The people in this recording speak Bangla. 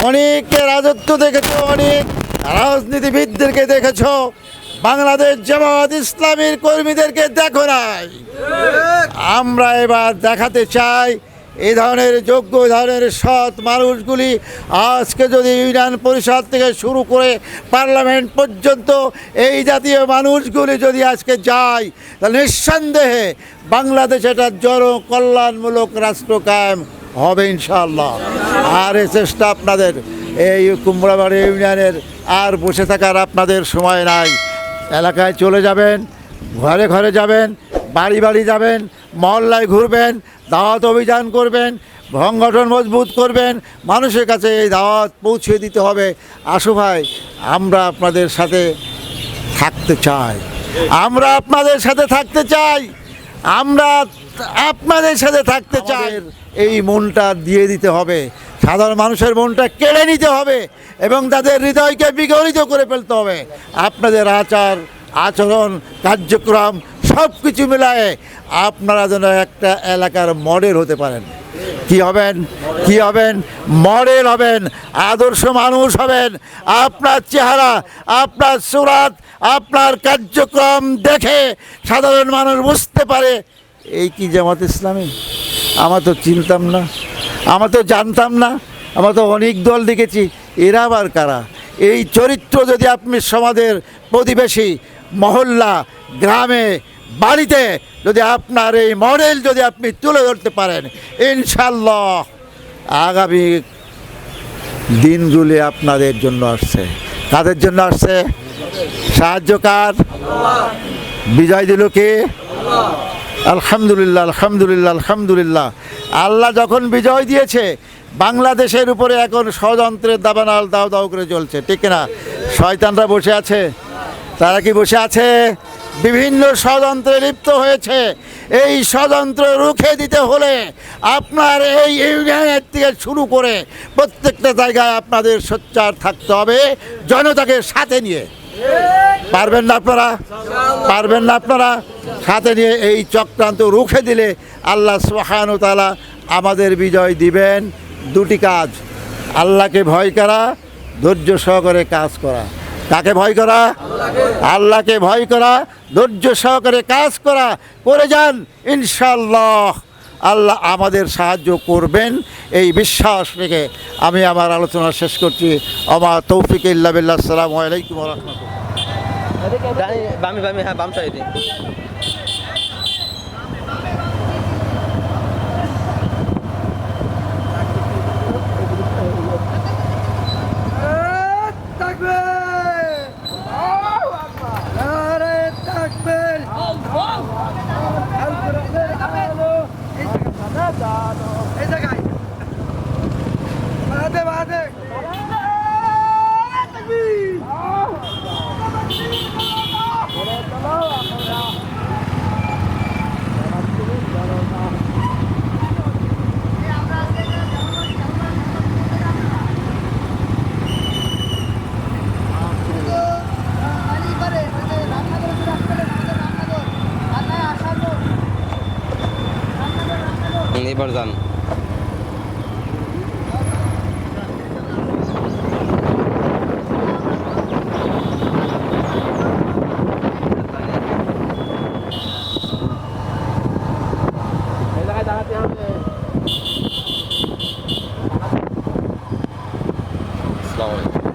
অনেককে রাজত্ব দেখেছো, অনেক রাজনীতিবিদদেরকে দেখেছো, বাংলাদেশ জামায়াত ইসলামীর কর্মীদেরকে দেখো নাই। আমরা এবার দেখাতে চাই এই ধরনের যোগ্য, ধরনের সৎ মানুষগুলি আজকে যদি ইউনিয়ন পরিষদ থেকে শুরু করে পার্লামেন্ট পর্যন্ত এই জাতীয় মানুষগুলি যদি আজকে যায়, তাহলে নিঃসন্দেহে বাংলাদেশ একটা জনকল্যাণমূলক রাষ্ট্র কায়েম হবে ইনশাআল্লাহ। আর এই চেষ্টা আপনাদের, এই কুমড়াবাড়ি ইউনিয়নের আর বসে থাকার আপনাদের সময় নাই। এলাকায় চলে যাবেন, ঘরে ঘরে যাবেন, বাড়ি বাড়ি যাবেন, মহল্লায় ঘুরবেন, দাওয়াত অভিযান করবেন, সংগঠন মজবুত করবেন, মানুষের কাছে এই দাওয়াত পৌঁছে দিতে হবে। আসো ভাই, আমরা আপনাদের সাথে থাকতে চাই, আমরা আপনাদের সাথে থাকতে চাই, আমরা আপনাদের সাথে থাকতে চাই। এই মনটা দিয়ে দিতে হবে, সাধারণ মানুষের মনটা কেড়ে নিতে হবে এবং তাদের হৃদয়কে বিগলিত করে ফেলতে হবে। আপনাদের আচার আচরণ কার্যক্রম সব কিছু মিলায়ে আপনারা যেন একটা এলাকার মডেল হতে পারেন। কি হবেন? কি হবেন? মডেল হবেন, আদর্শ মানুষ হবেন। আপনার চেহারা, আপনার সুরাত, আপনার কার্যক্রম দেখে সাধারণ মানুষ বুঝতে পারে এই কি জামাত ইসলামী। আমরা তো চিনতাম না, আমরা তো জানতাম না, আমরা তো অনেক দল দেখেছি, এরা আবার কারা? এই চরিত্র যদি আপনি সমাজের প্রতিবেশী, মহল্লা, গ্রামে, বাড়িতে যদি আপনার এই মডেল যদি আপনি তুলে ধরতে পারেন, ইনশাআল্লাহ আগামী দিনগুলি আপনাদের জন্য আসছে। কাদের জন্য আসছে? সাহায্য কার? বিজয় দিল কে? আলহামদুলিল্লাহ, আলহামদুলিল্লাহ, আলহামদুলিল্লাহ। আল্লাহ যখন বিজয় দিয়েছে, বাংলাদেশের উপরে এখন ষড়যন্ত্রের দাবানল দাও দাও করে চলছে, ঠিক না? শয়তানরা বসে আছে, তারা কি বসে আছে? বিভিন্ন ষড়যন্ত্রে লিপ্ত হয়েছে। এই ষড়যন্ত্র রুখে দিতে হলে আপনার এই ইউনিয়নের থেকে শুরু করে প্রত্যেকটা জায়গায় আপনাদের সোচ্চার থাকতে হবে, জনতাকে সাথে নিয়ে। পারবেন না আপনারা? পারবেন না আপনারা? সাথে নিয়ে এই চক্রান্ত রুখে দিলে আল্লাহ সুবহানাহু ওয়া তাআলা আমাদের বিজয় দিবেন। দুটি কাজ: আল্লাহকে ভয় করা, ধৈর্য সহকারে কাজ করা। কাকে ভয় করা? আল্লাহকে ভয় করা, ধৈর্য সহকারে কাজ করা। করে যান, ইনশাআল্লাহ আল্লাহ আমাদের সাহায্য করবেন। এই বিশ্বাস রেখে আমি আমার আলোচনা শেষ করছি। আমা তৌফিক ইল্লা বিল্লাহ। আসসালামু আলাইকুম ওয়া রাহমাতুল্লাহ। এবার যান। দাঁড়াতে হবে। আসসালামু আলাইকুম।